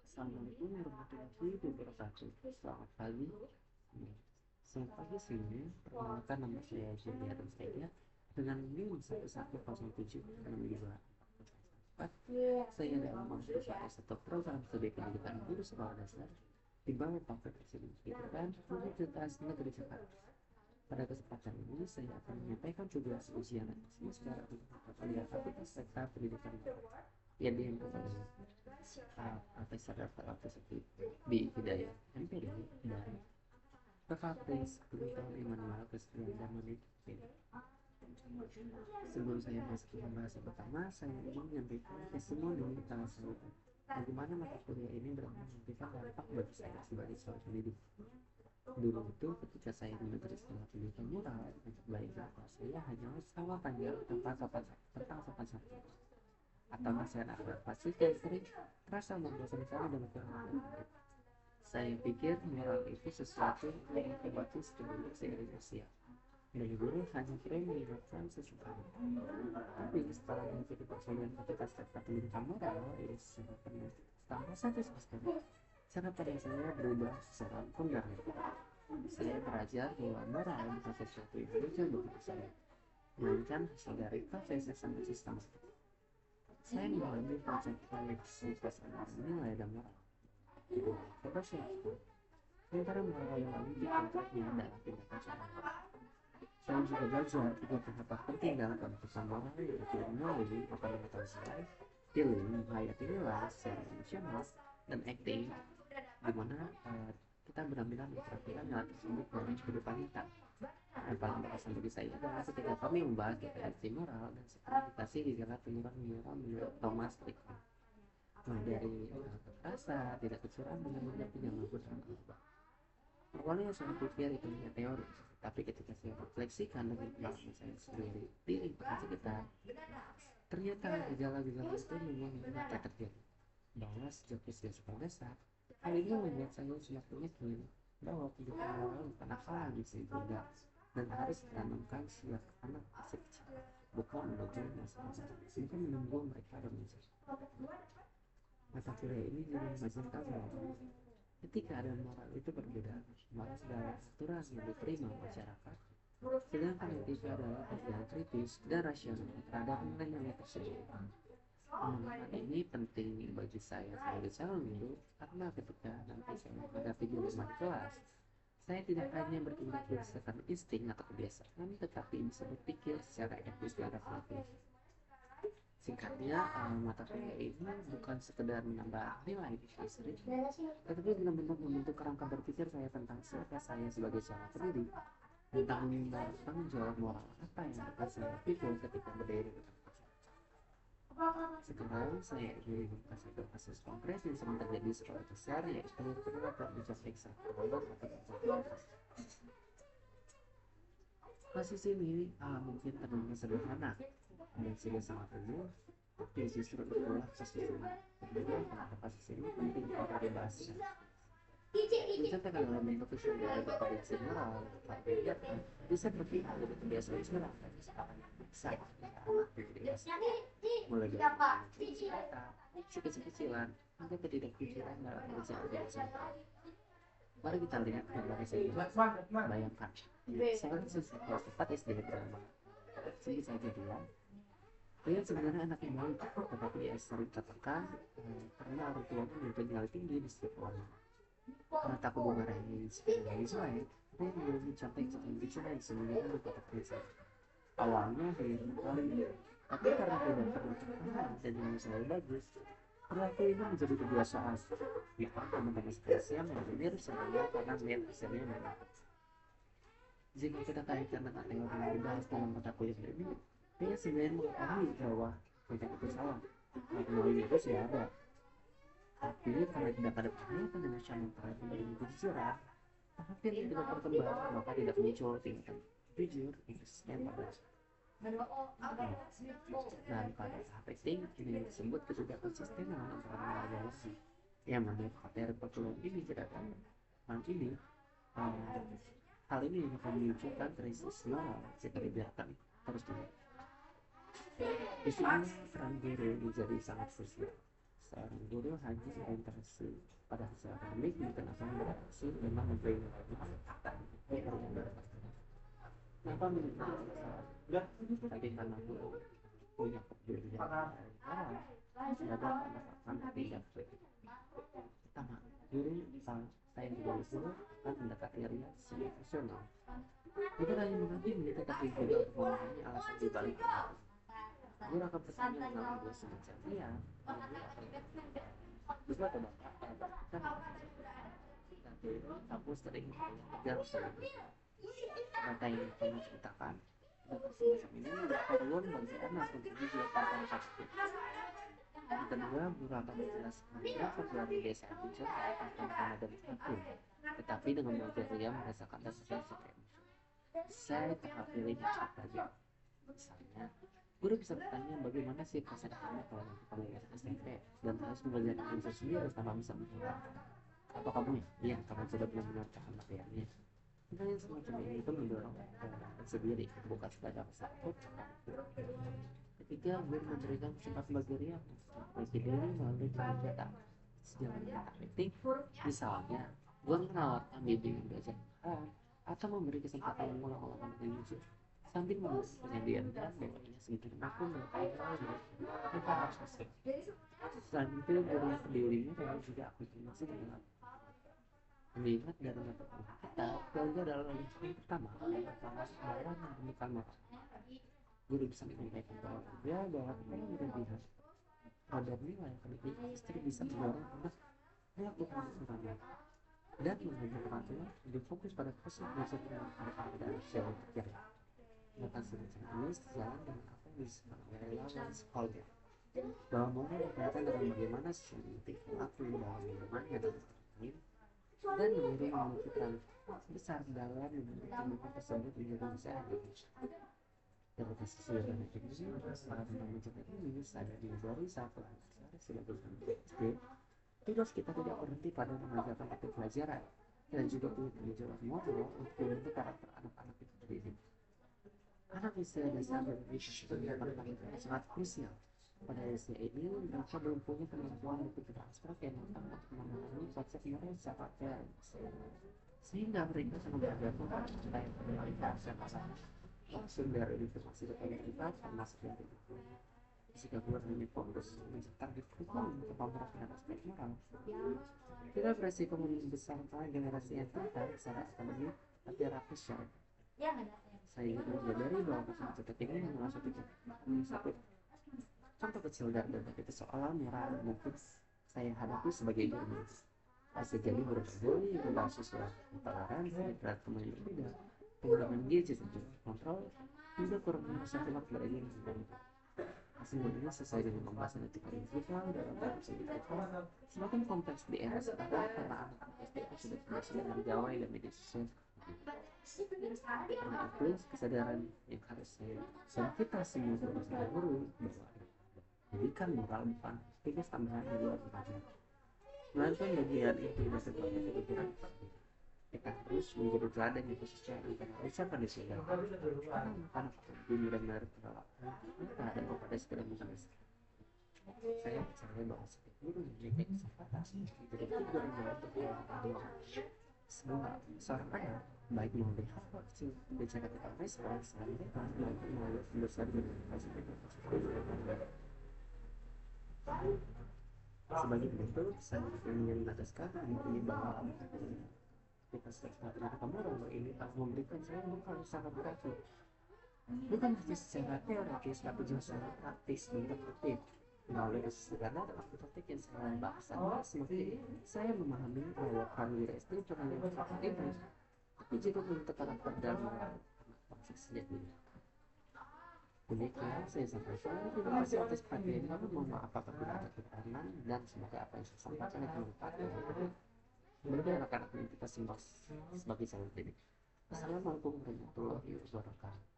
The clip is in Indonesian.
Assalamualaikum warahmatullahi wabarakatuh. Selamat pagi. Selamat pagi semuanya. Perkenalkan nama saya Julian Saya dengan NIM 11076244. Saya adalah mahasiswa S1 program studi pendidikan guru sekolah dasar di bawah Fakultas Pendidikan Universitas Negeri Jakarta. Pada kesempatan ini saya akan menyampaikan tugas ujian nasional secara kuliah Fakultas Sektor Pendidikan yang dihimpun oleh Profesor Dr. Abdul B. Hidayat MPD dan Profesor Guntur Immanuel Kesekian dan Menit. Sebelum saya masuk ke pembahasan pertama, saya ingin menyampaikan testimoni tentang saya bagaimana mata kuliah ini memberikan dampak bagi saya sebagai seorang pendidik. Dulu itu ketika saya menuntut sekolah pendidikan moral, belajar saya hanyalah sawah panjang tentang sopan santun atau nasihat akhlak pasti yang sering terasa membosankan dan kurang. Saya pikir moral itu sesuatu yang terbatas sebelum seiring usia. Dan guru hanya sering mengingatkan sesuatu. Tapi setelah mengikuti persoalan ketika sektor pendidikan moral, tambah satu semester. Cara pandang saya berubah secara fundamental. Saya belajar bahwa moral bukan sesuatu yang muncul begitu saja, melainkan hasil dari proses sampai sistematik. Saya mengalami konsep koleksi kesadaran nilai dan moral. Terus sementara moral yang lalu dikontraknya adalah tindakan sosial. Saya juga belajar tiga tahap penting dalam keputusan moral, yaitu melalui pengetahuan, feeling, menghayati nilai secara emosional, dan acting, di mana kita benar-benar menerapkan nilai tersebut dalam kehidupan nyata. Yang paling berkesan bagi saya adalah ketika kami membahas definisi moral dan sertifikasi di jalan penyuruhan moral menurut Thomas Lickman. Mulai dari kekerasan, tidak kecurangan, dengan pinjaman putra. Awalnya saya pikir itu hanya teori, tapi ketika saya refleksikan dengan pengalaman saya sendiri di lingkungan sekitar, ternyata gejala-gejala itu memang nyata terjadi. Bahwa sejak usia sekolah dasar, hal ini membuat saya semakin yakin bahwa kehidupan moral bukan hal yang bisa ditunda dan harus ditanamkan sejak anak masih kecil, bukan menuju masa sehingga menunggu mereka remaja. Mata kuliah ini juga mengajarkan bahwa ketika ada moral itu berbeda, maka segala aturan yang diterima masyarakat, sedangkan etika adalah kajian kritis dan rasional terhadap nilai-nilai tersebut. Pemahaman ini penting bagi saya sebagai calon guru karena ketika nanti saya menghadapi guru kelas, saya tidak hanya bertindak berdasarkan insting atau kebiasaan, tetapi bisa berpikir secara etis dan reflektif. Singkatnya, mata kuliah ini bukan sekedar menambah nilai di sendiri, tetapi benar-benar membentuk kerangka berpikir saya tentang siapa saya sebagai calon pendidik, tentang tanggung jawab moral apa yang akan saya pikir ketika berdiri di depan. Sekarang saya ingin membahas satu kasus konkret yang sedang terjadi di sekolah besar, yaitu penerapan ujian periksa terhadap kasus ini mungkin terdengar sederhana dan sudah sangat umum, tapi justru itulah kasus ini. Kenapa kasus ini penting untuk dibahas? Mencontohkan dalam bentuk usul dari prediksi moral, bisa berpihak dari kebiasaan sekolah dan kesepakatan yang bisa mulai dari kecil-kecilan hingga ketidakjujuran dalam mengerjakan kebiasaan. Mari kita lihat gambar ini. Bayangkan, seorang siswa kelas 4 SD bernama sebut saja dia sebenarnya anak yang baik, tetapi dia sering tertekan karena orang tuanya menuntut nilai tinggi di setiap orang. Karena takut memarahi sebagai selain, dia menjadi mencapai kebijakan yang sebenarnya berkata prinsip. Awalnya dia kali, tapi karena tidak pernah terkenal dan yang selalu bagus, perilaku ini menjadi kebiasaan. Bahkan teman-teman sekelasnya mengalir sebenarnya karena melihat hasilnya memang. Jika kita kaitkan dengan teori yang dibahas dalam mata kuliah ini, dia sebenarnya mengetahui bahwa tidak itu salah. Teknologi itu sudah ada. Tapi karena tidak ada penelitian dengan cara memperhatikan dengan kejujuran, maka dia tidak berkembang, maka tidak muncul tingkatan jujur, konsisten pada dan pada tahap acting ini disebut ketidakkonsistenan antara nilai dan yang menurut materi perkuliahan ini tidak ada. Ini hal ini akan menunjukkan krisis moral jika dibiarkan terus. Di sini peran guru menjadi sangat krusial. Seorang guru hanya berinteraksi pada hasil akademik bukan akan berinteraksi memang memberi nilai kenapa menjadi masalah tadi karena guru punya kepedulian terhadap anak-anak tidak pertama guru saya juga guru akan mendekati Ria secara profesional bukan hanya mengerti menjadi tapi juga memahami alasan dibalik guru akan bertanya mengenai dua semacam Ria juga atau bapak kan tapi aku sering mengajar saya data yang kamu ceritakan data semacam ini memperluan bagi anak untuk dijelaskan pasti. Yang kedua, guru akan menjelaskan berapa dari desa Abidjan akan dan aku, tetapi dengan mengajar Ria merasakan rasa-rasa emosi. Saya tahap pilih saja. Misalnya, guru bisa bertanya bagaimana sih perasaan kamu kalau nanti kamu SMP dan harus mengajarkan unsur sendiri tanpa bisa menjelaskan. Apa kamu ya kamu sudah benar-benar paham materialnya. Yang semacam ini itu mendorong sendiri bukan sekadar takut. Ketiga, guru memberikan kesempatan bagi Ria bagi diri melalui kegiatan sejalan kata kritik. Misalnya, guru menawarkan bimbingan belajar atau memberi kesempatan mengulang-ulang materi unsur sambil memberikan diamnya bahwa ini segitu mampu melakukan mereka harus selesai. Selain itu, guru yang peduli juga akumulasi dengan mengingat dari mata kita belajar adalah yang pertama dalam menemukan moral. Guru bisa menyampaikan bahwa dia bahwa ini berlebihan pada nilai akademik pasti bisa mendorong anak melakukan sesuatu dan mengajar peraturan lebih fokus pada proses belajar daripada siapa terjadi. Maka semacam ini sejalan dengan apa yang disebut oleh lawan sekolah bahwa moral berkaitan dengan bagaimana sesuatu perilaku dalam hubungannya dengan orang lain dan mengiring memiliki peran besar dalam membentuk lingkungan tersebut menjadi usaha Indonesia. Dari kasus sederhana ini, para tentang mencapai ini saya diajari saat pelajaran sebagai guru SD. Tugas kita tidak berhenti pada mengajarkan materi pelajaran dan juga punya tanggung jawab moral untuk membentuk karakter anak-anak itu sendiri. Anak usia dasar dan pendidikan sangat krusial. Pada usia ini, mereka belum punya kemampuan berpikir abstrak yang matang untuk memahami konsep moral secara teoritis. Sehingga mereka sangat bergantung pada yang terlihat secara langsung dari informasi berkualitas termasuk yang begitu. Jika guru hanya fokus target kurikulum untuk pemerataan aspek moral, kita beresiko membesarkan generasi yang pintar secara akademik tapi rakus secara. Saya juga menyadari bahwa konsep ini adalah satu contoh kecil dari berbagai persoalan moral yang mungkin saya hadapi sebagai guru. Bisa jadi berbeda berbasis intoleransi, berat kembali berbeda, penggunaan gadget untuk kontrol, hingga kurang sentimen dari ini. Hasilnya sesuai dengan pembahasan etika digital dalam bahasa digital. Semakin kompleks di era sekarang karena anak-anak SD sudah terbiasa dengan gawai dan media sosial. Karena itu kesadaran yang harus dan kita semua sebagai guru bahwa pendidikan moral bukan tugas tambahan di luar belajar, melainkan bagian inti dari sebuah kehidupan. Kita harus menjadi teladan yang khususnya antara ucapan dan tindakan anak-anak dunia dan merawat kita dan kepada segala manusia. Saya percaya bahwa setiap guru memiliki kesempatan menjadi figur yang membantu orang. Semua seorang anak baik melalui hal kecil bicara tentang respons mereka maupun melalui besar dengan sebagai bentuk saya ingin menegaskan ini bahwa kita secara moral ini tak memberikan saya bukan secara berarti bukan hanya secara teoritis tapi juga secara praktis dan praktik melalui sederhana dan praktik yang saya bahas semakin saya memahami bahwa peran guru SD bukan hanya seperti itu tapi juga membentuk karakter dan moral anak bangsa sejati. Demikian saya sampaikan, terima kasih atas perhatiannya, mohon maaf apabila ada kekurangan dan semoga apa yang saya sampaikan itu bermanfaat bagi anak-anak yang kita simak sebagai calon didik. Assalamualaikum warahmatullahi wabarakatuh.